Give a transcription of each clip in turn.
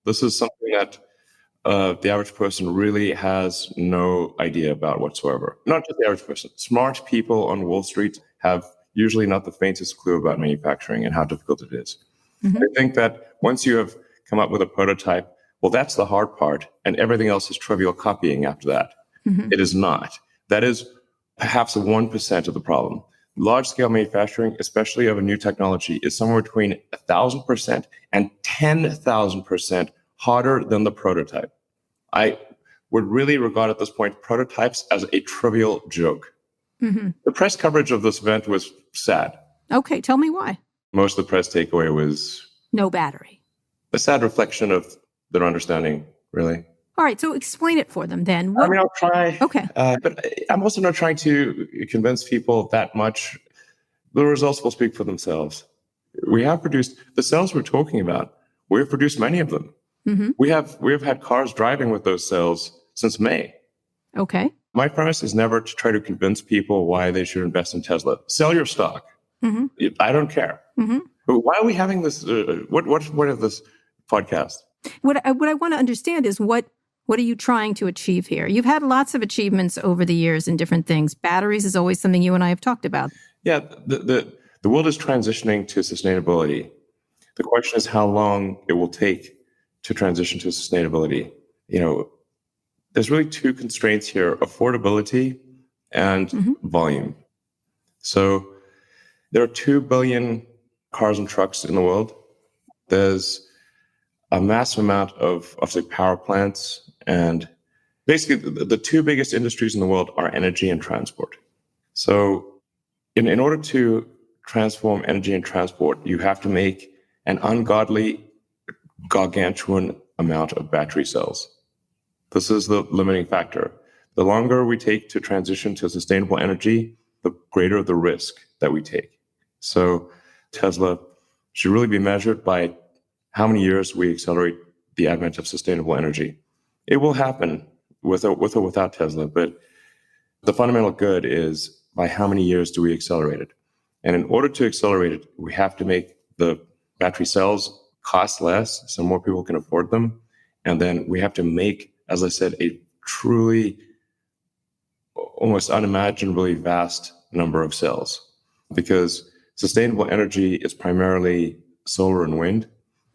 This is something that the average person really has no idea about whatsoever. Not just the average person. Smart people on Wall Street have usually not the faintest clue about manufacturing and how difficult it is. Mm-hmm. They think that once you have come up with a prototype, well, that's the hard part, and everything else is trivial copying after that. Mm-hmm. It is not. That is perhaps 1% of the problem. Large-scale manufacturing, especially of a new technology, is somewhere between 1,000% and 10,000% harder than the prototype. I would really regard at this point prototypes as a trivial joke. Mm-hmm. The press coverage of this event was sad. Okay, tell me why. Most of the press takeaway was no battery. A sad reflection of their understanding, really. All right, so explain it for them then. I mean, I'll try. Okay. But I'm also not trying to convince people that much. The results will speak for themselves. We have produced the cells we're talking about. We've produced many of them. Mm-hmm. We have had cars driving with those cells since May. Okay. My premise is never to try to convince people why they should invest in Tesla. Sell your stock. Mm-hmm. I don't care. Mm-hmm. But why are we having this? What is this podcast? What I want to understand is what are you trying to achieve here? You've had lots of achievements over the years in different things. Batteries is always something you and I have talked about. Yeah, the world is transitioning to sustainability. The question is how long it will take to transition to sustainability. You know, there's really two constraints here: affordability and volume. So there are 2 billion cars and trucks in the world. There's a massive amount of say, power plants, and basically the two biggest industries in the world are energy and transport. So in order to transform energy and transport, you have to make an ungodly, gargantuan amount of battery cells. This is the limiting factor. The longer we take to transition to sustainable energy, the greater the risk that we take. So Tesla should really be measured by how many years we accelerate the advent of sustainable energy. It will happen with or without Tesla, but the fundamental good is by how many years do we accelerate it? And in order to accelerate it, we have to make the battery cells cost less so more people can afford them. And then we have to make, as I said, a truly almost unimaginably vast number of cells, because sustainable energy is primarily solar and wind.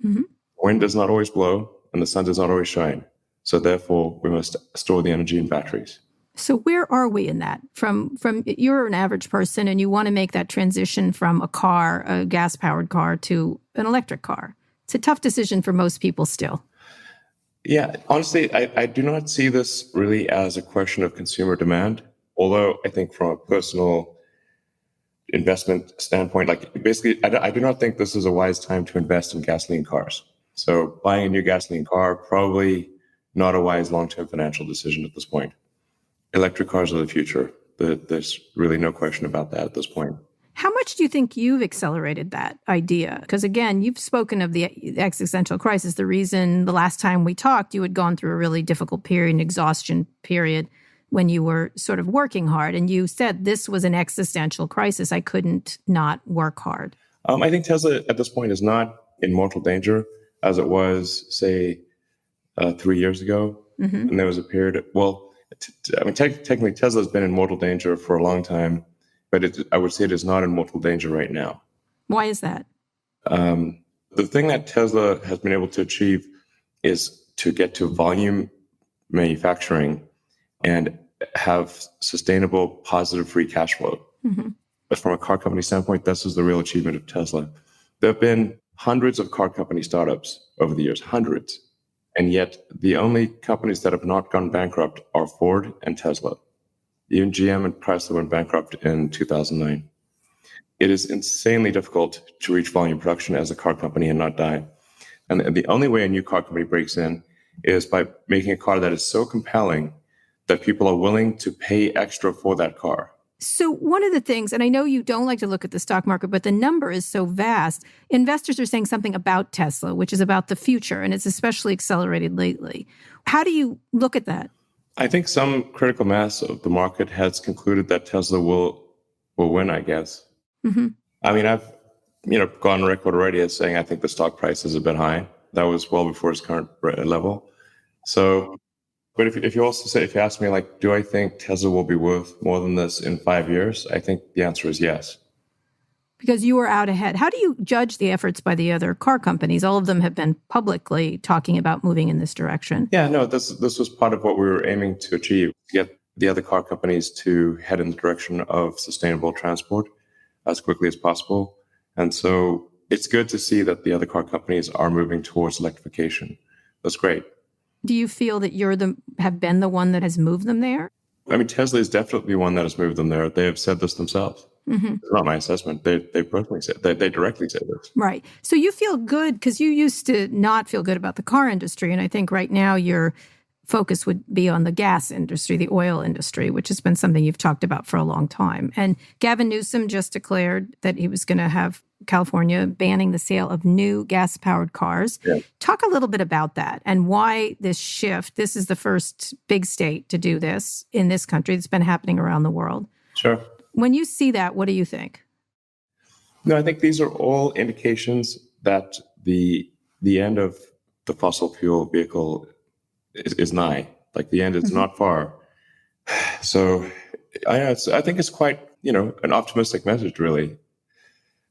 Mm-hmm. Wind does not always blow and the sun does not always shine. So therefore, we must store the energy in batteries. So where are we in that? From you're an average person and you want to make that transition from a car, a gas-powered car, to an electric car. It's a tough decision for most people still. Yeah, honestly, I do not see this really as a question of consumer demand, although I think from a personal investment standpoint, like basically, I do not think this is a wise time to invest in gasoline cars. So buying a new gasoline car, probably not a wise long-term financial decision at this point. Electric cars are the future. There's really no question about that at this point. How much do you think you've accelerated that idea? Because again, you've spoken of the existential crisis. The reason the last time we talked, you had gone through a really difficult period, an exhaustion period, when you were sort of working hard. And you said this was an existential crisis. I couldn't not work hard. I think Tesla at this point is not in mortal danger as it was, say, 3 years ago. Mm-hmm. And there was a period, technically Tesla has been in mortal danger for a long time, but I would say it is not in mortal danger right now. Why is that? The thing that Tesla has been able to achieve is to get to volume manufacturing and have sustainable, positive free cash flow. Mm-hmm. But from a car company standpoint, this is the real achievement of Tesla. There have been hundreds of car company startups over the years, hundreds. And yet the only companies that have not gone bankrupt are Ford and Tesla. Even GM and Chrysler went bankrupt in 2009. It is insanely difficult to reach volume production as a car company and not die. And the only way a new car company breaks in is by making a car that is so compelling that people are willing to pay extra for that car. So one of the things, and I know you don't like to look at the stock market, but the number is so vast. Investors are saying something about Tesla, which is about the future, and it's especially accelerated lately. How do you look at that? I think some critical mass of the market has concluded that Tesla will win, I guess. Mm-hmm. I mean, I've gone on record already as saying I think the stock price is a bit high. That was well before its current level. So, but if you also say, if you ask me, like, do I think Tesla will be worth more than this in 5 years? I think the answer is yes. Because you were out ahead. How do you judge the efforts by the other car companies? All of them have been publicly talking about moving in this direction. Yeah, no, this was part of what we were aiming to achieve, to get the other car companies to head in the direction of sustainable transport as quickly as possible. And so it's good to see that the other car companies are moving towards electrification. That's great. Do you feel that have been the one that has moved them there? I mean, Tesla is definitely one that has moved them there. They have said this themselves. Mm-hmm. It's not my assessment. They personally said, they directly said this. Right. So you feel good because you used to not feel good about the car industry. And I think right now your focus would be on the gas industry, the oil industry, which has been something you've talked about for a long time. And Gavin Newsom just declared that he was going to have California banning the sale of new gas-powered cars. Yeah. Talk a little bit about that and why this shift. This is the first big state to do this in this country. It's been happening around the world. Sure. When you see that, what do you think? No, I think these are all indications that the end of the fossil fuel vehicle is nigh. Like the end is not far. So I think it's quite, an optimistic message, really.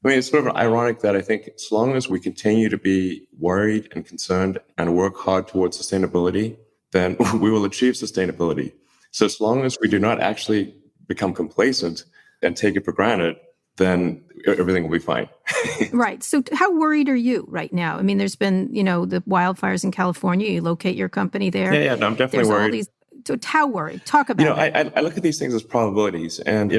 I mean, it's sort of ironic that I think as long as we continue to be worried and concerned and work hard towards sustainability, then we will achieve sustainability. So as long as we do not actually become complacent and take it for granted, then everything will be fine. Right. So how worried are you right now? I mean, there's been, the wildfires in California. You locate your company there. Yeah, no, I'm definitely worried. So how worried? Talk about it. I look at these things as probabilities and,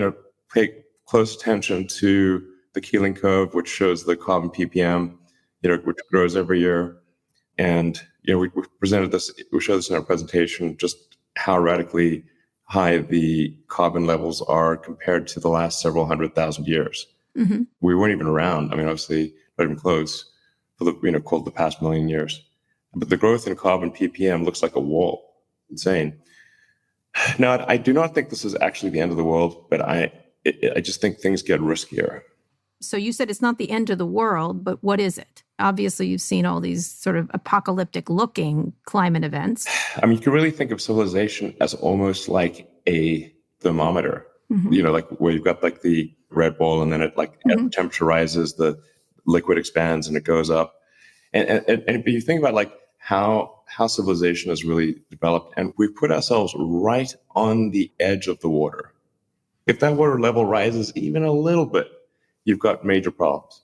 pay close attention to the Keeling curve, which shows the carbon ppm, which grows every year. And, we presented this, we showed this in our presentation, just how radically high the carbon levels are compared to the last several 100,000 years. Mm-hmm. We weren't even around. I mean, obviously, not even close for the, called the past million years. But the growth in carbon ppm looks like a wall. Insane. Now, I do not think this is actually the end of the world, but I just think things get riskier. So you said it's not the end of the world, but what is it? Obviously, you've seen all these sort of apocalyptic-looking climate events. I mean, you can really think of civilization as almost like a thermometer, like where you've got like the red ball and then it as the temperature rises, the liquid expands and it goes up. And if you think about like how civilization has really developed, and we've put ourselves right on the edge of the water. If that water level rises even a little bit, you've got major problems.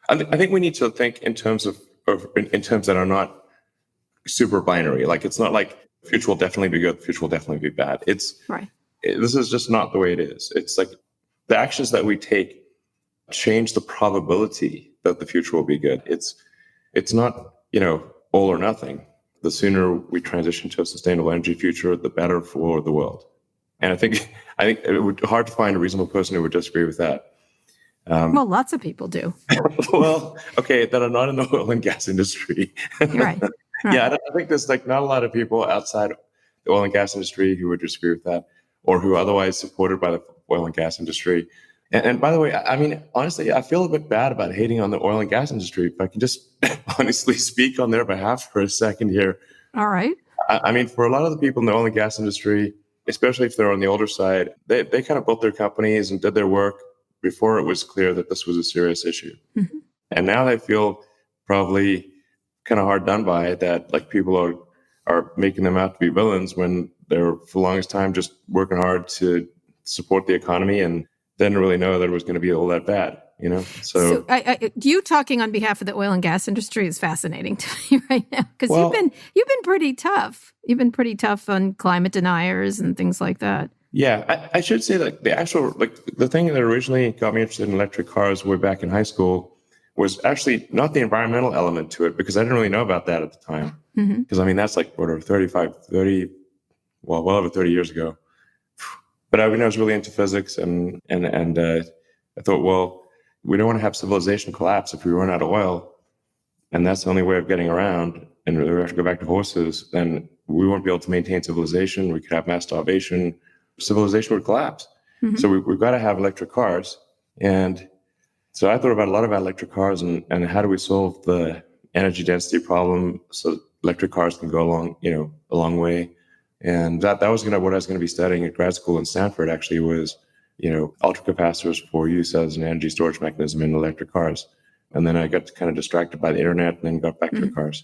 I think we need to think in terms in terms that are not super binary. Like it's not like the future will definitely be good, the future will definitely be bad. It's right. This is just not the way it is. It's like the actions that we take change the probability that the future will be good. It's not, all or nothing. The sooner we transition to a sustainable energy future, the better for the world. And I think it would be hard to find a reasonable person who would disagree with that. Well, lots of people do. Well, okay, that are not in the oil and gas industry. Right. Yeah, I think there's like not a lot of people outside the oil and gas industry who would disagree with that, or who are otherwise supported by the oil and gas industry. And by the way, I mean, honestly, I feel a bit bad about hating on the oil and gas industry. If I can just honestly speak on their behalf for a second here. All right. I mean, for a lot of the people in the oil and gas industry, especially if they're on the older side, they kind of built their companies and did their work before it was clear that this was a serious issue. Mm-hmm. And now they feel probably kind of hard done by that, like people are making them out to be villains when they're for the longest time just working hard to support the economy and didn't really know that it was going to be all that bad, So you talking on behalf of the oil and gas industry is fascinating to me right now because you've been pretty tough. You've been pretty tough on climate deniers and things like that. Yeah, I should say that the thing that originally got me interested in electric cars way back in high school was actually not the environmental element to it, because I didn't really know about that at the time. Because I mean, that's like well over 30 years ago. But I was really into physics and I thought, well, we don't want to have civilization collapse if we run out of oil. And that's the only way of getting around. And we have to go back to horses. Then we won't be able to maintain civilization. We could have mass starvation. Civilization would collapse. Mm-hmm. So we've got to have electric cars. And so I thought about a lot about electric cars and how do we solve the energy density problem, so electric cars can go a long way. And that was what I was going to be studying at grad school in Stanford. Actually, was ultracapacitors for use as an energy storage mechanism in electric cars. And then I got kind of distracted by the internet, and then got back to cars.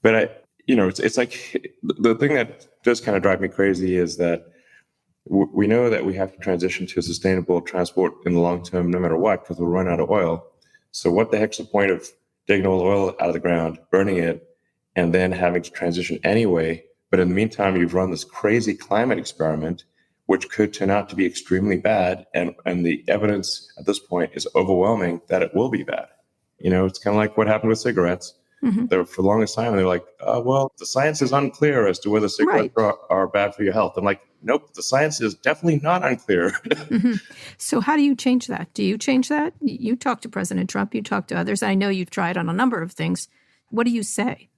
But it's like the thing that does kind of drive me crazy is that we know that we have to transition to sustainable transport in the long term, no matter what, because we'll run out of oil. So what the heck's the point of digging all the oil out of the ground, burning it, and then having to transition anyway? But in the meantime, you've run this crazy climate experiment, which could turn out to be extremely bad. And the evidence at this point is overwhelming that it will be bad. It's kind of like what happened with cigarettes. For the longest time, they were like, well, the science is unclear as to whether cigarettes are bad for your health. I'm like, nope, the science is definitely not unclear. So how do you change that? Do you change that? You talk to President Trump, you talk to others. I know you've tried on a number of things. What do you say?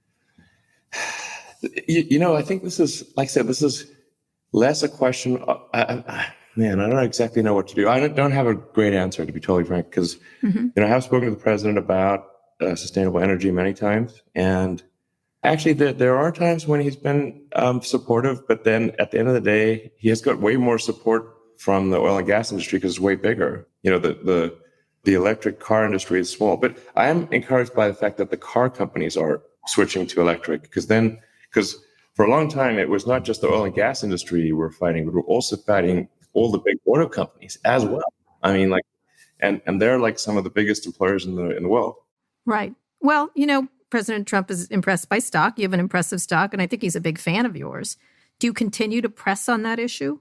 I think this is, like I said, this is less a question. I don't exactly know what to do. I don't have a great answer, to be totally frank, because I have spoken to the president about sustainable energy many times, and actually there are times when he's been supportive, but then at the end of the day, he has got way more support from the oil and gas industry because it's way bigger. The electric car industry is small, but I am encouraged by the fact that the car companies are switching to electric, because for a long time it was not just the oil and gas industry we're fighting, but we're also fighting all the big auto companies as well. I mean, and they're like some of the biggest employers in the world. Right. Well, President Trump is impressed by stock. You have an impressive stock, and I think he's a big fan of yours. Do you continue to press on that issue?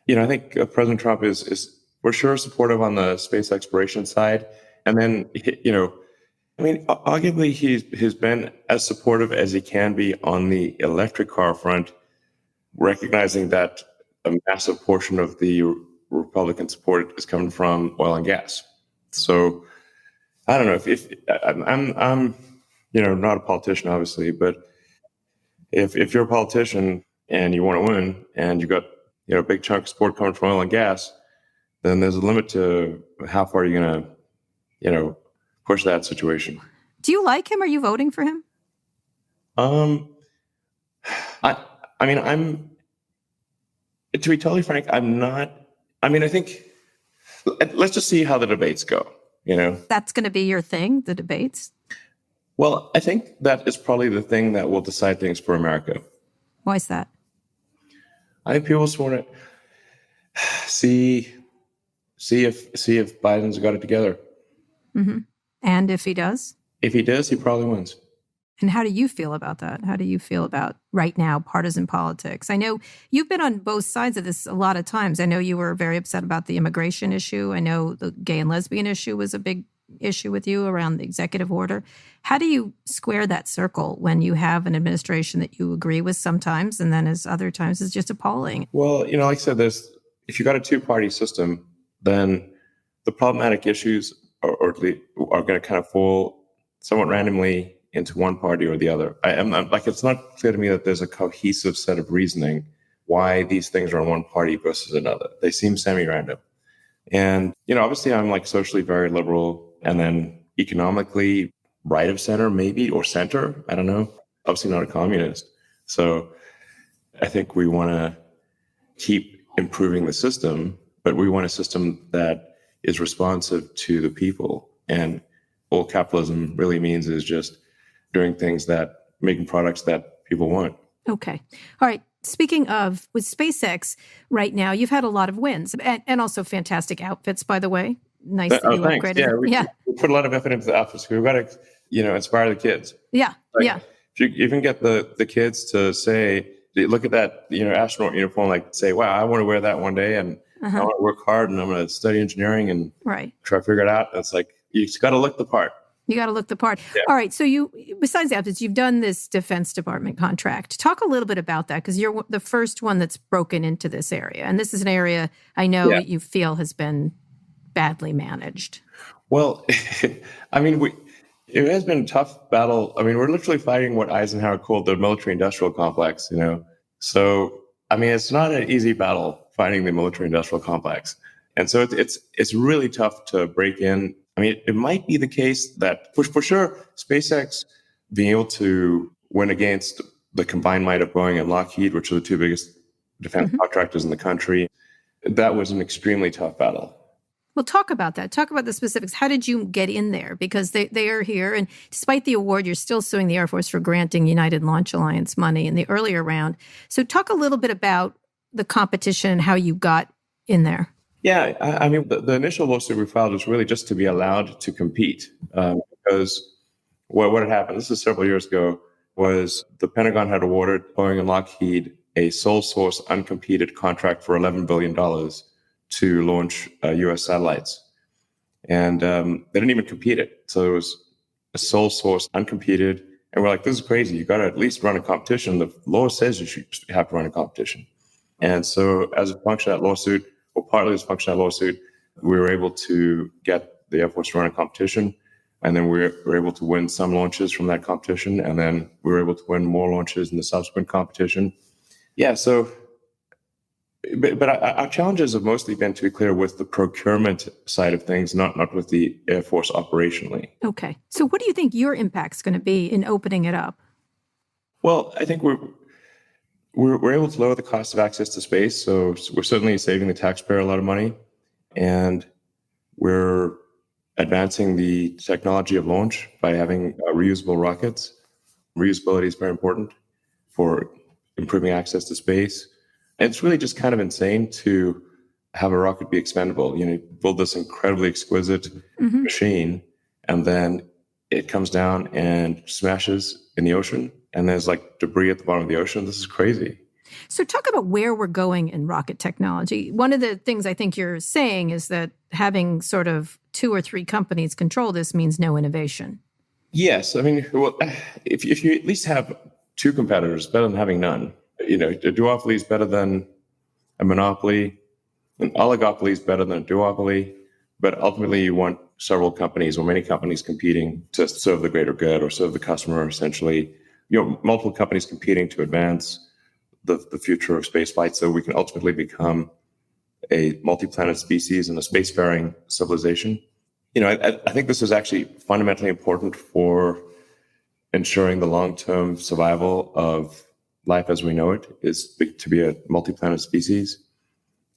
I think President Trump is for sure supportive on the space exploration side. And then, arguably he's been as supportive as he can be on the electric car front, recognizing that a massive portion of the Republican support is coming from oil and gas. So I don't know if I'm not a politician, obviously, but if you're a politician and you want to win and you got a big chunk of support coming from oil and gas, then there's a limit to how far you're going to push that situation. Do you like him? Are you voting for him? I'm to be totally frank, I'm not. I think let's just see how the debates go. That's going to be your thing, the debates? Well, I think that is probably the thing that will decide things for America. Why is that? I think people just want to see if Biden's got it together. Mm-hmm. And if he does? If he does, he probably wins. And how do you feel about that? How do you feel about right now partisan politics? I know you've been on both sides of this a lot of times. I know you were very upset about the immigration issue. I know the gay and lesbian issue was a big issue with you around the executive order. How do you square that circle when you have an administration that you agree with sometimes and then as other times is just appalling? Well, like I said, if you got a two-party system, then the problematic issues are going to kind of fall somewhat randomly into one party or the other. It's not clear to me that there's a cohesive set of reasoning why these things are on one party versus another. They seem semi-random. And, obviously I'm socially very liberal, and then economically right of center, maybe, or center. I don't know. Obviously not a communist. So I think we want to keep improving the system, but we want a system that is responsive to the people. And all capitalism really means is just doing things making products that people want. Okay. All right. Speaking of, with SpaceX right now, you've had a lot of wins and also fantastic outfits, by the way. Nice that you thanks. upgraded. We put a lot of effort into the outfits. We've got to, inspire the kids. Yeah. If you even get the kids to say, look at that, astronaut uniform, say, wow, I want to wear that one day, and I want to work hard, and I'm going to study engineering and try to figure it out. And it's you just got to look the part. You got to look the part. Yeah. All right. So besides the outfits, you've done this Defense Department contract. Talk a little bit about that, because you're the first one that's broken into this area. And this is an area I know you feel has been badly managed. Well, it has been a tough battle. We're literally fighting what Eisenhower called the military-industrial complex, So, it's not an easy battle fighting the military-industrial complex. And so it's really tough to break in. It might be the case that, for sure, SpaceX being able to win against the combined might of Boeing and Lockheed, which are the two biggest defense contractors in the country, that was an extremely tough battle. Well, talk about that. Talk about the specifics. How did you get in there? Because they are here, and despite the award, you're still suing the Air Force for granting United Launch Alliance money in the earlier round. So talk a little bit about the competition and how you got in there. Yeah, I mean, the initial lawsuit we filed was really just to be allowed to compete because what had happened, this is several years ago, was the Pentagon had awarded Boeing and Lockheed a sole source uncompeted contract for $11 billion to launch U.S. satellites. And they didn't even compete it. So it was a sole source, uncompeted. And we're like, this is crazy. You got to at least run a competition. The law says you should have to run a competition. And so as a function of that lawsuit, or partly as a function of that lawsuit, we were able to get the Air Force to run a competition. And then we were able to win some launches from that competition. And then we were able to win more launches in the subsequent competition. Yeah, so... But our challenges have mostly been, to be clear, with the procurement side of things, not with the Air Force operationally. Okay. So what do you think your impact's going to be in opening it up? Well, I think we're able to lower the cost of access to space. So we're certainly saving the taxpayer a lot of money. And we're advancing the technology of launch by having reusable rockets. Reusability is very important for improving access to space. It's really just kind of insane to have a rocket be expendable. You build this incredibly exquisite machine, and then it comes down and smashes in the ocean, and there's like debris at the bottom of the ocean. This is crazy. So talk about where we're going in rocket technology. One of the things I think you're saying is that having sort of 2 or 3 companies control this means no innovation. Yes. I mean, well, if you at least have 2 competitors, better than having none. A duopoly is better than a monopoly. An oligopoly is better than a duopoly. But ultimately, you want several companies or many companies competing to serve the greater good or serve the customer, essentially. Multiple companies competing to advance the future of spaceflight so we can ultimately become a multi-planet species and a spacefaring civilization. I think this is actually fundamentally important for ensuring the long-term survival of life as we know it, is to be a multi-planet species.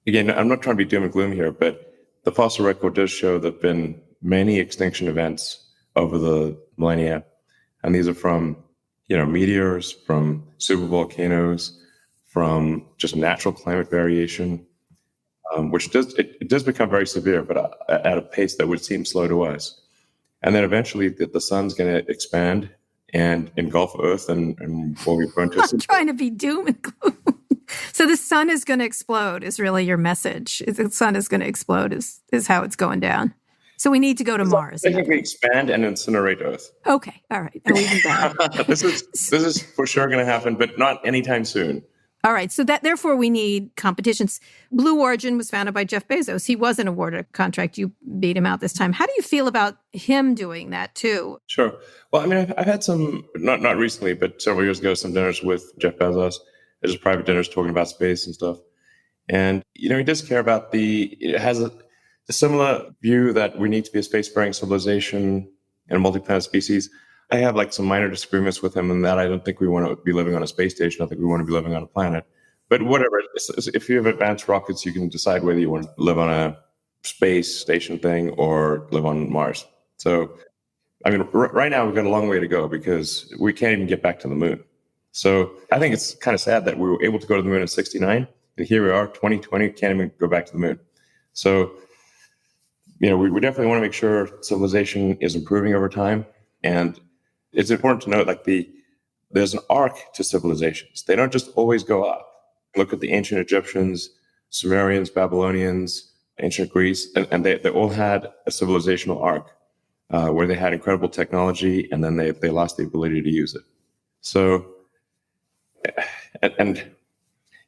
Again, I'm not trying to be doom and gloom here, but the fossil record does show there have been many extinction events over the millennia. And these are from, meteors, from supervolcanoes, from just natural climate variation, which does become very severe, but at a pace that would seem slow to us. And then eventually the sun's going to expand and engulf Earth and will be burned to I'm trying to be doom and gloom. So the sun is going to explode is really your message. The sun is going to explode is how it's going down. So we need to go to Mars. Technically expand and incinerate Earth. Okay. All right. I'll leave that. This is for sure going to happen, but not anytime soon. All right. So therefore we need competitions. Blue Origin was founded by Jeff Bezos. He wasn't awarded a contract. You beat him out this time. How do you feel about him doing that too? Sure. Well, I mean, I've had some, not recently, but several years ago, some dinners with Jeff Bezos. Just private dinners talking about space and stuff. And, he does care about it has a similar view that we need to be a spacefaring civilization and a multi-planet species. I have some minor disagreements with him in that I don't think we want to be living on a space station. I think we want to be living on a planet. But whatever, if you have advanced rockets, you can decide whether you want to live on a space station thing or live on Mars. So, I mean, right now we've got a long way to go because we can't even get back to the moon. So I think it's kind of sad that we were able to go to the moon in 1969, and here we are, 2020, can't even go back to the moon. So, we definitely want to make sure civilization is improving over time. And it's important to note, there's an arc to civilizations. They don't just always go up. Look at the ancient Egyptians, Sumerians, Babylonians, ancient Greece, and they all had a civilizational arc where they had incredible technology, and then they lost the ability to use it. So, and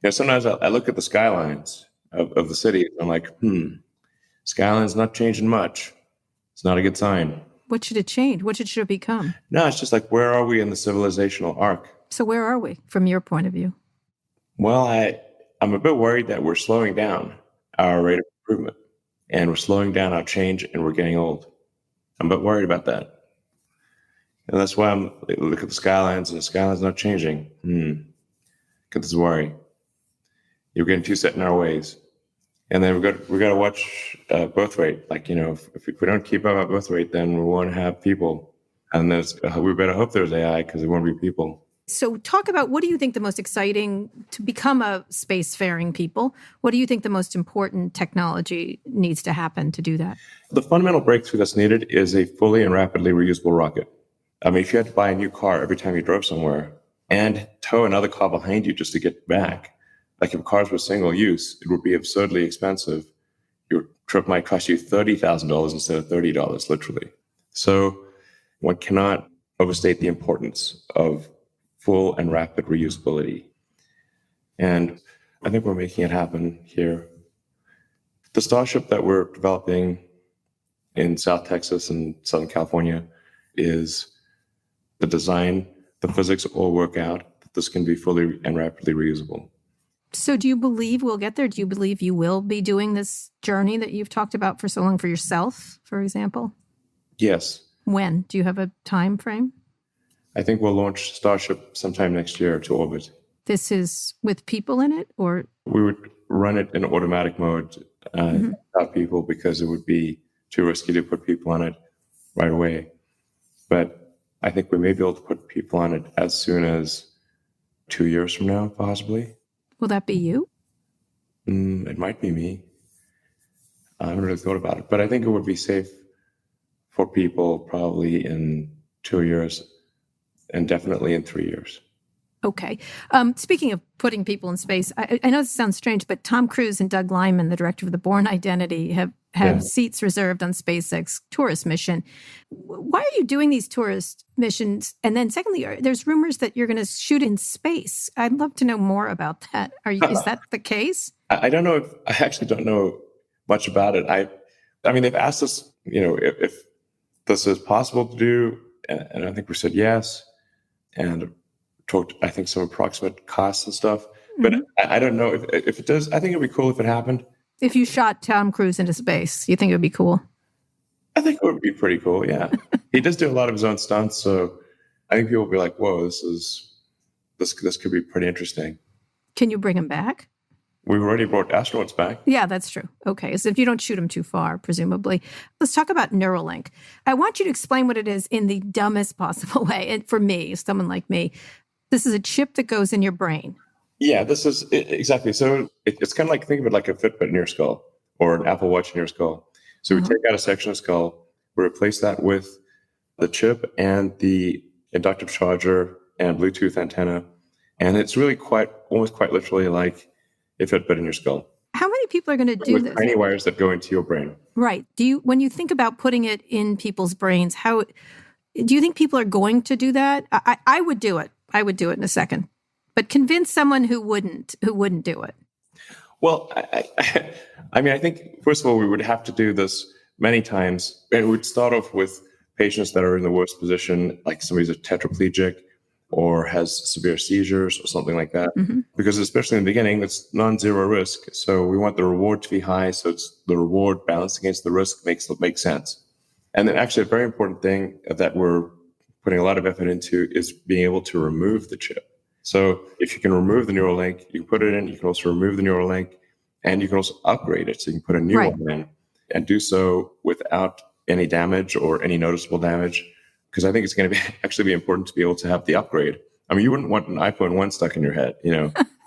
sometimes I look at the skylines of the city, and I'm like, skyline's not changing much. It's not a good sign. What should it change? What should it become? No, it's just where are we in the civilizational arc? So where are we from your point of view? Well, I'm a bit worried that we're slowing down our rate of improvement, and we're slowing down our change, and we're getting old. I'm a bit worried about that. And that's why I'm look at the skylines, and the skyline's not changing. Got this worry. You're getting too set in our ways. And then we got to watch birth rate. Like, if we don't keep up our birth rate, then we won't have people. And we better hope there's AI because there won't be people. So talk about, what do you think the most exciting to become a spacefaring people? What do you think the most important technology needs to happen to do that? The fundamental breakthrough that's needed is a fully and rapidly reusable rocket. I mean, if you had to buy a new car every time you drove somewhere and tow another car behind you just to get back, like if cars were single use, it would be absurdly expensive. Your trip might cost you $30,000 instead of $30, literally. So one cannot overstate the importance of full and rapid reusability. And I think we're making it happen here. The Starship that we're developing in South Texas and Southern California is the design, the physics all work out that this can be fully and rapidly reusable. So do you believe we'll get there? Do you believe you will be doing this journey that you've talked about for so long for yourself, for example? Yes. When? Do you have a time frame? I think we'll launch Starship sometime next year to orbit. This is with people in it, or? We would run it in automatic mode without people because it would be too risky to put people on it right away. But I think we may be able to put people on it as soon as 2 years from now, possibly. Will that be you? It might be me. I haven't really thought about it, but I think it would be safe for people probably in 2 years and definitely in 3 years. Okay. Speaking of putting people in space, I know this sounds strange, but Tom Cruise and Doug Liman, the director of the Bourne Identity, have seats reserved on SpaceX tourist mission. Why are you doing these tourist missions? And then secondly, there's rumors that you're going to shoot in space. I'd love to know more about that. Is that the case? I don't know. I actually don't know much about it. I mean, they've asked us, if this is possible to do, and I think we said yes, and talked, I think, some approximate costs and stuff. But I don't know if it does. I think it'd be cool if it happened. If you shot Tom Cruise into space, you think it would be cool? I think it would be pretty cool, yeah. He does do a lot of his own stunts, so I think people will be like, whoa, this could be pretty interesting. Can you bring him back? We've already brought astronauts back. Yeah, that's true. Okay, so if you don't shoot them too far, presumably. Let's talk about Neuralink. I want you to explain what it is in the dumbest possible way. And for me, someone like me, this is a chip that goes in your brain. Yeah, this is exactly. So it's kind of like, think of it like a Fitbit in your skull or an Apple Watch in your skull. So we take out a section of skull, we replace that with the chip and the inductive charger and Bluetooth antenna. And it's really almost quite literally like a Fitbit in your skull. How many people are going to do with this? Tiny wires that go into your brain. Right. When you think about putting it in people's brains, how do you think people are going to do that? I would do it. I would do it in a second. But convince someone who wouldn't do it. Well, I mean, I think, first of all, we would have to do this many times. And it would start off with patients that are in the worst position, like somebody's a tetraplegic or has severe seizures or something like that. Because especially in the beginning, it's non-zero risk. So we want the reward to be high. So it's the reward balanced against the risk makes sense. And then actually a very important thing that we're putting a lot of effort into is being able to remove the chip. So if you can remove the Neuralink, you can put it in, you can also remove the Neuralink, and you can also upgrade it. So you can put a new one in and do so without any damage or any noticeable damage. Because I think it's going to actually be important to be able to have the upgrade. I mean, you wouldn't want an iPhone 1 stuck in your head,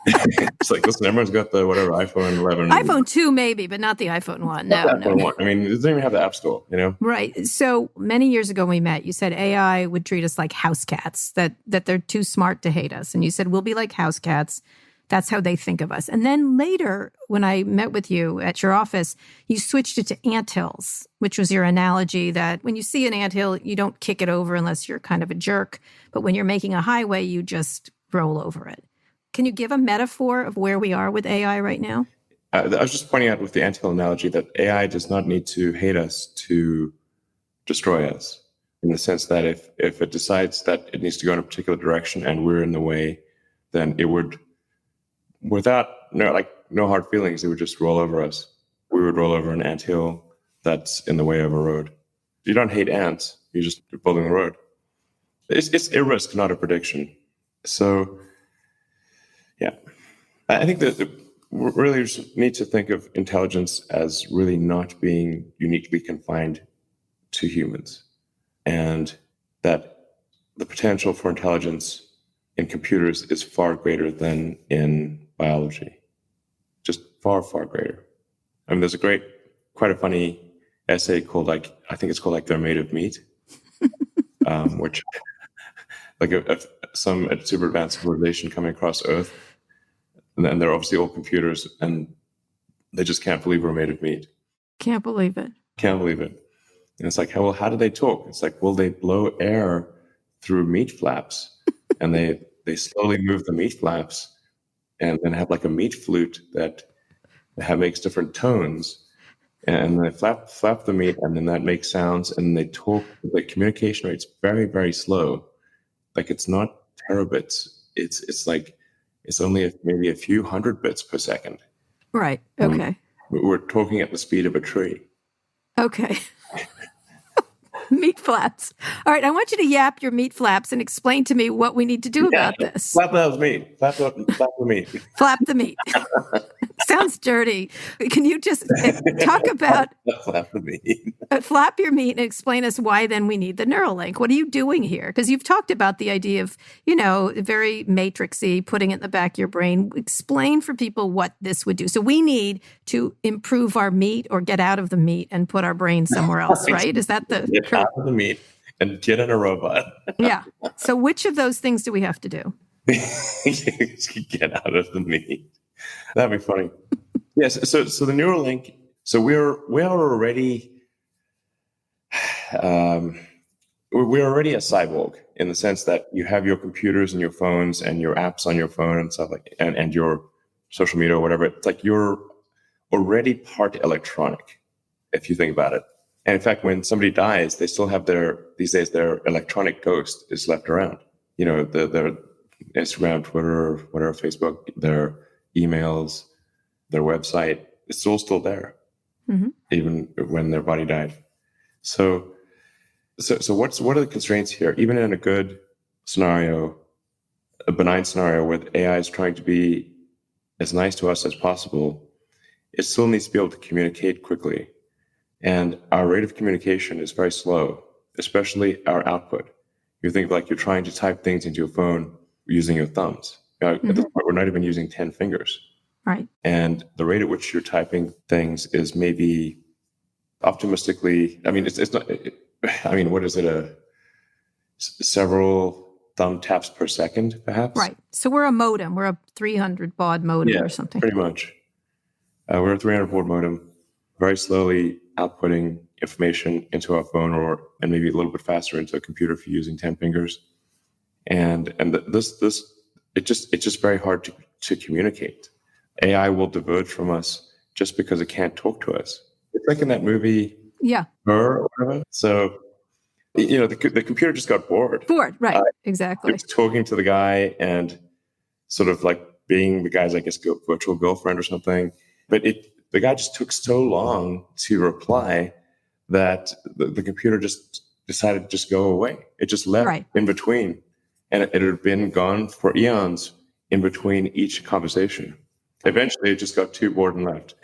It's like, listen, everyone's got the iPhone 11. iPhone 2 maybe, but not the iPhone 1. No. iPhone 1. I mean, it doesn't even have the App Store, Right. So many years ago when we met, you said AI would treat us like house cats, that they're too smart to hate us. And you said, we'll be like house cats. That's how they think of us. And then later, when I met with you at your office, you switched it to anthills, which was your analogy that when you see an anthill, you don't kick it over unless you're kind of a jerk. But when you're making a highway, you just roll over it. Can you give a metaphor of where we are with AI right now? I was just pointing out with the anthill analogy that AI does not need to hate us to destroy us, in the sense that if it decides that it needs to go in a particular direction and we're in the way, then it would, without no hard feelings, it would just roll over us. We would roll over an anthill that's in the way of a road. You don't hate ants, you're just building the road. It's a risk, not a prediction. So, yeah, I think that we really need to think of intelligence as really not being uniquely confined to humans, and that the potential for intelligence in computers is far greater than in biology, just far, far greater. I mean, there's quite a funny essay called I think it's called They're Made of Meat, which like some super advanced civilization coming across Earth, and they're obviously all computers, and they just can't believe we're made of meat. Can't believe it. Can't believe it. And it's like, well, how do they talk? It's like, well, they blow air through meat flaps, and they slowly move the meat flaps, and then have like a meat flute that makes different tones, and they flap the meat, and then that makes sounds, and they talk. The communication rate's very, very slow. Like, it's not terabits. It's like it's only maybe a few hundred bits per second. Right. Okay. We're talking at the speed of a tree. Okay. Meat flaps. All right. I want you to yap your meat flaps and explain to me what we need to do about this. Flap those meat. Flap the meat. Flap the meat. Sounds dirty. Can you just talk about flap the meat? Flap your meat and explain us why then we need the Neuralink. What are you doing here? Because you've talked about the idea of, very matrixy, putting it in the back of your brain. Explain for people what this would do. So we need to improve our meat or get out of the meat and put our brain somewhere else, right? Is that the get out of the meat and get in a robot? Yeah. So which of those things do we have to do? Get out of the meat. That'd be funny. Yes. So the Neuralink. So we are already we're already a cyborg in the sense that you have your computers and your phones and your apps on your phone and stuff and your social media or whatever. It's like you're already part electronic, if you think about it. And in fact, when somebody dies, they still have these days their electronic ghost is left around. Their Instagram, Twitter, whatever, Facebook, their emails, their website, it's all still there, even when their body died. So what are the constraints here? Even in a good scenario, a benign scenario where the AI is trying to be as nice to us as possible, it still needs to be able to communicate quickly. And our rate of communication is very slow, especially our output. You think like you're trying to type things into your phone using your thumbs. At this point, we're not even using 10 fingers. Right. And the rate at which you're typing things is maybe optimistically, it's not, what is it? Several thumb taps per second, perhaps? Right. So we're a modem. We're a 300 baud modem or something. Pretty much. We're a 300 baud modem, very slowly outputting information into our phone and maybe a little bit faster into a computer if you're using 10 fingers. And it's just very hard to communicate. AI will diverge from us just because it can't talk to us. It's like in that movie, Her or whatever. So, the computer just got bored. Right, exactly. It was talking to the guy and sort of like being the guy's, I guess, virtual girlfriend or something. But the guy just took so long to reply that the computer just decided to just go away. It just left in between. And it had been gone for eons in between each conversation. Eventually, it just got too bored and left.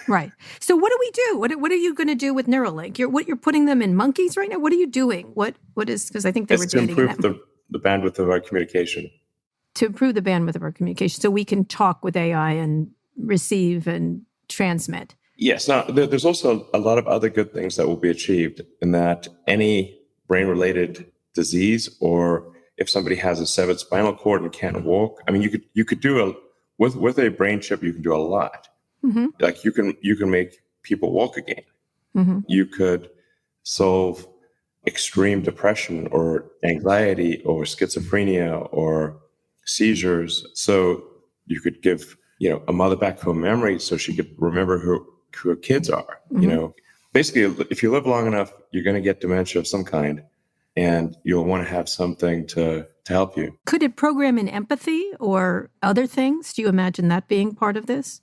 Right. So what do we do? What are you going to do with Neuralink? You're putting them in monkeys right now? What are you doing? What is, because I think they were dating. To improve the bandwidth of our communication. To improve the bandwidth of our communication so we can talk with AI and receive and transmit. Yes. Now, there's also a lot of other good things that will be achieved in that any brain-related disease, or if somebody has a severed spinal cord and can't walk, you could do with a brain chip, you can do a lot. Like you can make people walk again. You could solve extreme depression or anxiety or schizophrenia or seizures. So you could give, a mother back her memory so she could remember who her kids are. Basically, if you live long enough, you're going to get dementia of some kind, and you'll want to have something to help you. Could it program in empathy or other things? Do you imagine that being part of this?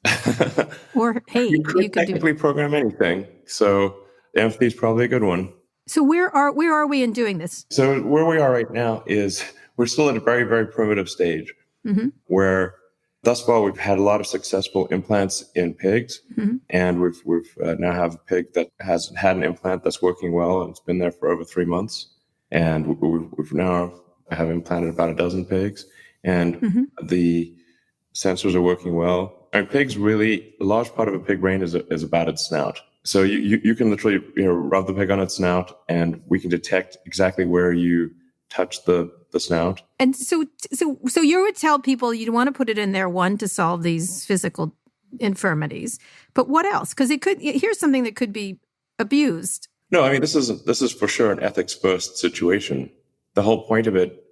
Or, hey, you could technically program anything. So empathy is probably a good one. So where are we in doing this? So where we are right now is we're still at a very, very primitive stage Mm-hmm. where thus far we've had a lot of successful implants in pigs. Mm-hmm. And we've now have a pig that has had an implant that's working well, and it's been there for over 3 months. And we've now have implanted about a dozen pigs, and Mm-hmm. the sensors are working well. And pigs really, a large part of a pig brain is about its snout. So you can literally rub the pig on its snout, and we can detect exactly where you touch the snout. And so you would tell people you'd want to put it in there, one, to solve these physical infirmities, but what else? Because here's something that could be abused. No, I mean, this is for sure an ethics first situation. The whole point of it,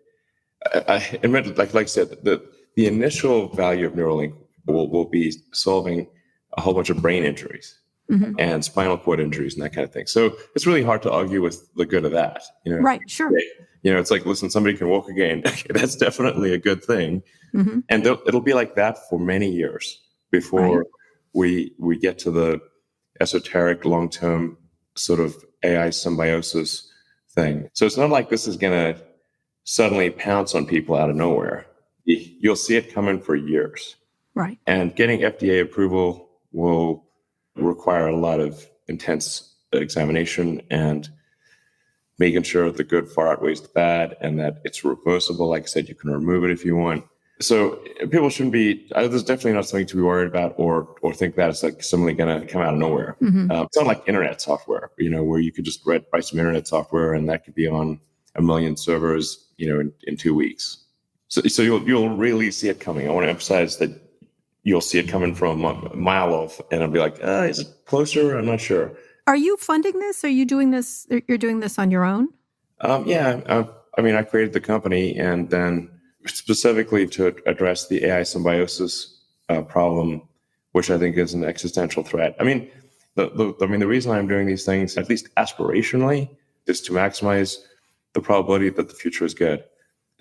I admit, like I said, the initial value of Neuralink will be solving a whole bunch of brain injuries Mm-hmm. and spinal cord injuries and that kind of thing. So it's really hard to argue with the good of that. Right, sure. It's like, listen, somebody can walk again. Okay, that's definitely a good thing. Mm-hmm. And it'll be like that for many years before we get to the esoteric long-term sort of AI symbiosis thing. So it's not like this is going to suddenly pounce on people out of nowhere. You'll see it coming for years. Right. And getting FDA approval will require a lot of intense examination and making sure the good far outweighs the bad and that it's reversible. Like I said, you can remove it if you want. So people shouldn't be, there's definitely not something to be worried about or think that it's like suddenly going to come out of nowhere. Mm-hmm. It's not like internet software, where you could just write some internet software and that could be on 1 million servers, in 2 weeks. So you'll really see it coming. I want to emphasize that you'll see it coming from a mile off, and I'll be like, is it closer? I'm not sure. Are you funding this? Are you doing this? You're doing this on your own? Yeah. I created the company, and then specifically to address the AI symbiosis problem, which I think is an existential threat. I mean, the reason I'm doing these things, at least aspirationally, is to maximize the probability that the future is good.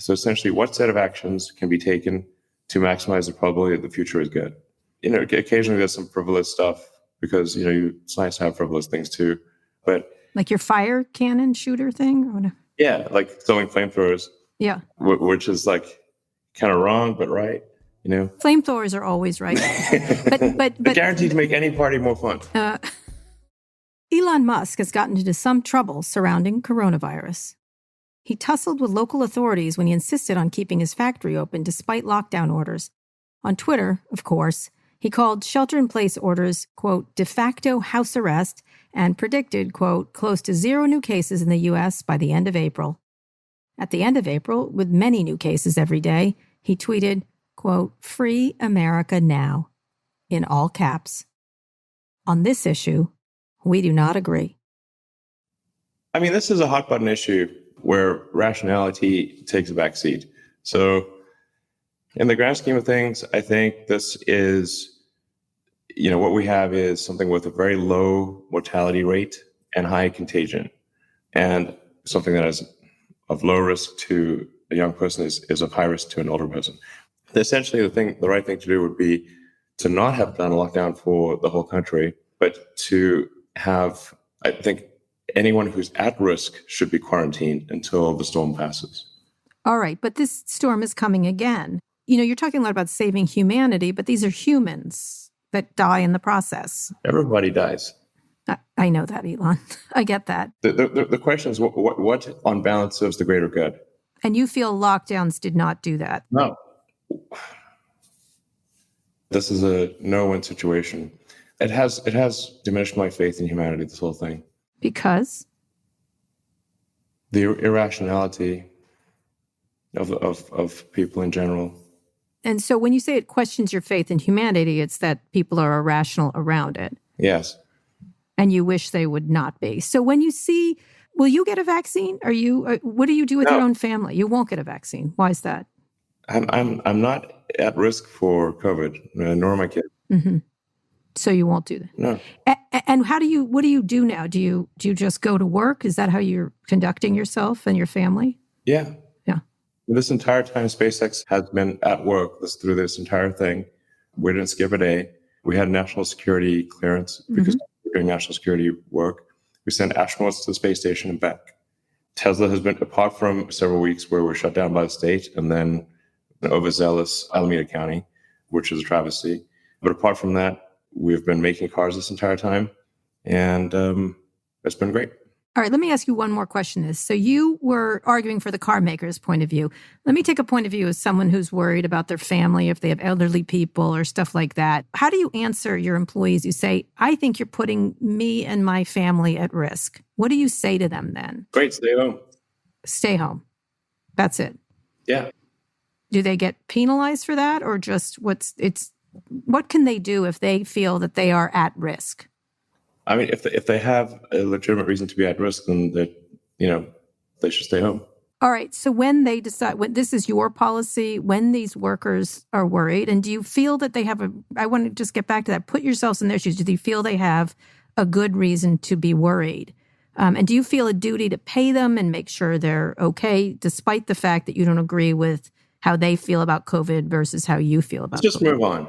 So essentially, what set of actions can be taken to maximize the probability that the future is good? Occasionally there's some frivolous stuff because, it's nice to have frivolous things too. But like your fire cannon shooter thing? Or whatever? Yeah, like throwing flamethrowers. Yeah. Which is like kind of wrong, but right, Flamethrowers are always right. but guaranteed to make any party more fun. Elon Musk has gotten into some trouble surrounding coronavirus. He tussled with local authorities when he insisted on keeping his factory open despite lockdown orders. On Twitter, of course, he called shelter-in-place orders, quote, de facto house arrest, and predicted, quote, close to 0 new cases in the U.S. by the end of April. At the end of April, with many new cases every day, he tweeted, quote, free America now, in all caps. On this issue, we do not agree. I mean, this is a hot button issue where rationality takes a back seat. So in the grand scheme of things, I think this is, what we have is something with a very low mortality rate and high contagion. And something that is of low risk to a young person is of high risk to an older person. Essentially, the right thing to do would be to not have done a lockdown for the whole country, but to have, I think, anyone who's at risk should be quarantined until the storm passes. All right, but this storm is coming again. You're talking a lot about saving humanity, but these are humans that die in the process. Everybody dies. I know that, Elon. I get that. The question is, what on balance serves the greater good? And you feel lockdowns did not do that? No. This is a no-win situation. It has diminished my faith in humanity, this whole thing. Because? The irrationality of people in general. And so when you say it questions your faith in humanity, it's that people are irrational around it. Yes. And you wish they would not be. So when you see, will you get a vaccine? What do you do with your own family? You won't get a vaccine. Why is that? I'm not at risk for COVID, nor my kids. Mm-hmm. So you won't do that? No. And what do you do now? Do you just go to work? Is that how you're conducting yourself and your family? Yeah. Yeah. This entire time, SpaceX has been at work through this entire thing. We didn't skip a day. We had national security clearance because we're doing national security work. We send astronauts to the space station and back. Tesla has been, apart from several weeks where we're shut down by the state and then an overzealous Alameda County, which is a travesty. But apart from that, we've been making cars this entire time, and it's been great. All right, let me ask you one more question. So you were arguing for the car maker's point of view. Let me take a point of view as someone who's worried about their family, if they have elderly people or stuff like that. How do you answer your employees? You say, I think you're putting me and my family at risk. What do you say to them then? Great, stay home. Stay home. That's it. Yeah. Do they get penalized for that, or just what can they do if they feel that they are at risk? I mean, if they have a legitimate reason to be at risk, then they should stay home. All right. So when they decide, when this is your policy, when these workers are worried, and do you feel that they have I want to just get back to that. Put yourselves in their shoes. Do you feel they have a good reason to be worried? And do you feel a duty to pay them and make sure they're okay, despite the fact that you don't agree with how they feel about COVID versus how you feel about Just COVID? move on.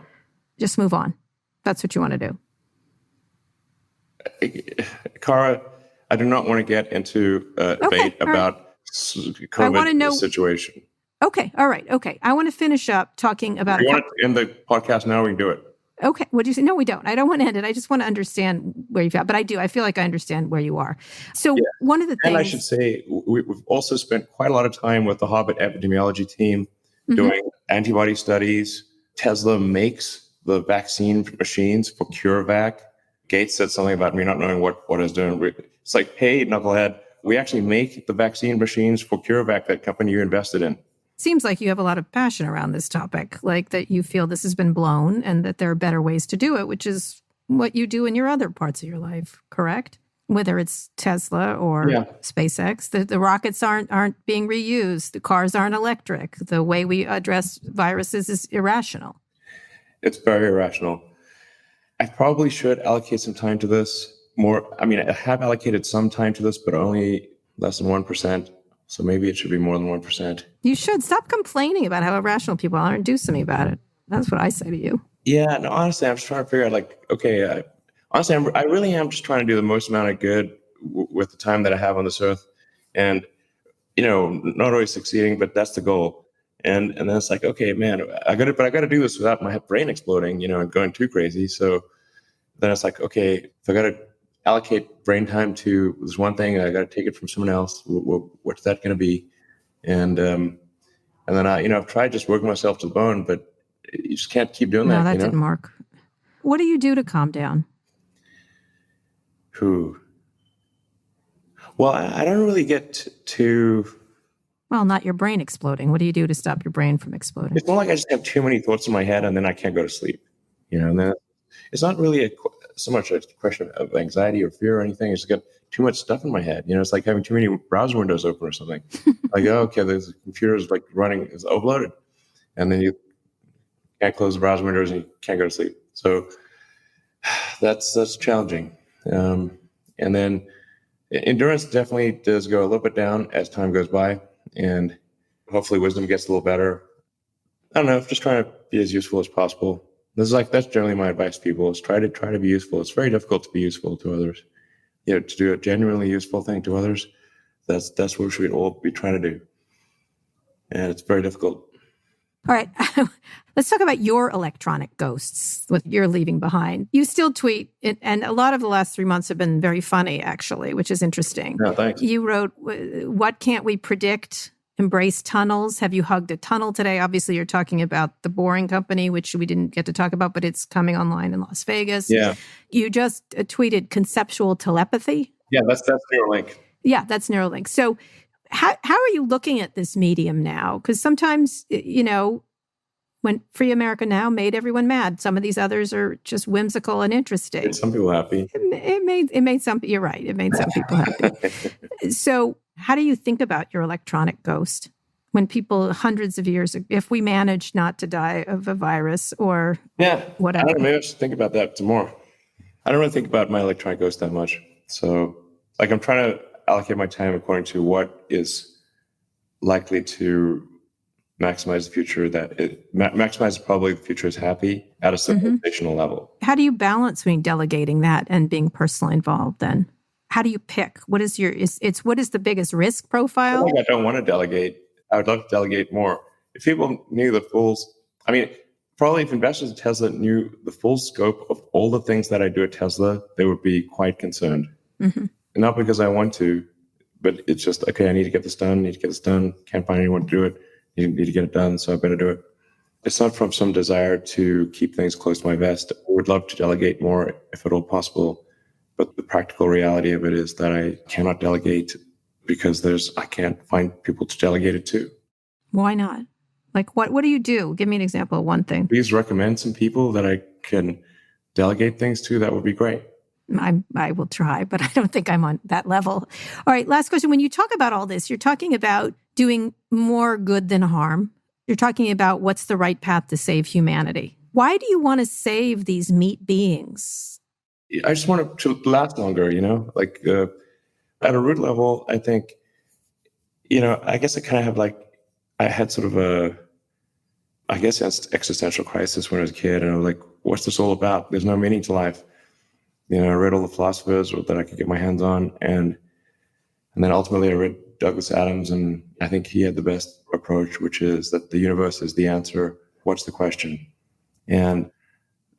Just move on. That's what you want to do. Cara, I do not want to get into a debate about COVID situation. Okay. All right. Okay. I want to finish up talking about... If you want to end the podcast now, we can do it. Okay. What do you say? No, we don't. I don't want to end it. I just want to understand where you've at. But I do. I feel like I understand where you are. So one of the things... And I should say, we've also spent quite a lot of time with the Harvard epidemiology team doing antibody studies. Tesla makes the vaccine machines for CureVac. Gates said something about me not knowing what I was doing. It's like, hey, knucklehead, we actually make the vaccine machines for CureVac, that company you invested in. Seems like you have a lot of passion around this topic, like that you feel this has been blown and that there are better ways to do it, which is what you do in your other parts of your life, correct? Whether it's Tesla or SpaceX, the rockets aren't being reused. The cars aren't electric. The way we address viruses is irrational. It's very irrational. I probably should allocate some time to this more. I mean, I have allocated some time to this, but only less than 1%. So maybe it should be more than 1%. You should stop complaining about how irrational people are and do something about it. That's what I say to you. Yeah, no, honestly, I'm just trying to figure out, honestly, I really am just trying to do the most amount of good with the time that I have on this earth. And, not always succeeding, but that's the goal. And then it's like, okay, man, I got to do this without my brain exploding, and going too crazy. So then it's like, okay, if I got to allocate brain time to this one thing, I got to take it from someone else. What's that going to be? And then I've tried just working myself to the bone, but you just can't keep doing that. No, that didn't work. What do you do to calm down? Well, I don't really get to... Well, not your brain exploding. What do you do to stop your brain from exploding? It's more like I just have too many thoughts in my head and then I can't go to sleep. And then it's not really so much a question of anxiety or fear or anything. It's just got too much stuff in my head. It's like having too many browser windows open or something. Like, okay, the computer is like running, is overloaded. And then you can't close the browser windows and you can't go to sleep. So that's challenging. And then endurance definitely does go a little bit down as time goes by. And hopefully wisdom gets a little better. I don't know, just trying to be as useful as possible. That's generally my advice to people, is try to be useful. It's very difficult to be useful to others. To do a genuinely useful thing to others, that's what we should all be trying to do. And it's very difficult. All right. Let's talk about your electronic ghosts, what you're leaving behind. You still tweet, and a lot of the last 3 months have been very funny, actually, which is interesting. No, thanks. You wrote, what can't we predict? Embrace tunnels. Have you hugged a tunnel today? Obviously, you're talking about the Boring Company, which we didn't get to talk about, but it's coming online in Las Vegas. Yeah. You just tweeted conceptual telepathy. Yeah, that's Neuralink. Yeah, that's Neuralink. So how are you looking at this medium now? Because sometimes, when Free America Now made everyone mad, some of these others are just whimsical and interesting. Made some people happy. It made some. You're right. It made some people happy. So how do you think about your electronic ghost when people hundreds of years, if we manage not to die of a virus or whatever? I don't know. Maybe I should think about that some more. I don't really think about my electronic ghost that much. So I'm trying to allocate my time according to what is likely to maximize the future, that it maximizes probably the future is happy at a civilizational level. How do you balance between delegating that and being personally involved then? how do you pick? What is what is the biggest risk profile? I don't want to delegate. I would love to delegate more. If people knew probably if investors at Tesla knew the full scope of all the things that I do at Tesla, they would be quite concerned. Mm-hmm. Not because I want to, but it's just, okay, I need to get this done, can't find anyone to do it, need to get it done, so I better do it. It's not from some desire to keep things close to my vest. I would love to delegate more if at all possible, but the practical reality of it is that I cannot delegate because I can't find people to delegate it to. Why not? Like, what do you do? Give me an example of one thing. Please recommend some people that I can delegate things to. That would be great. I will try, but I don't think I'm on that level. All right, last question. When you talk about all this, you're talking about doing more good than harm. You're talking about what's the right path to save humanity. Why do you want to save these meat beings? I just want it to last longer, at a root level, I think, I guess I kind of have I had sort of existential crisis when I was a kid. And I was like, what's this all about? There's no meaning to life. I read all the philosophers that I could get my hands on. And then ultimately I read Douglas Adams, and I think he had the best approach, which is that the universe is the answer. What's the question? And,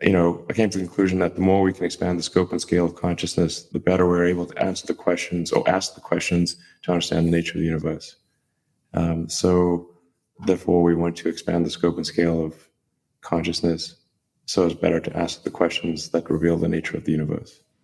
I came to the conclusion that the more we can expand the scope and scale of consciousness, the better we're able to answer the questions or ask the questions to understand the nature of the universe. So therefore, we want to expand the scope and scale of consciousness. So it's better to ask the questions that reveal the nature of the universe.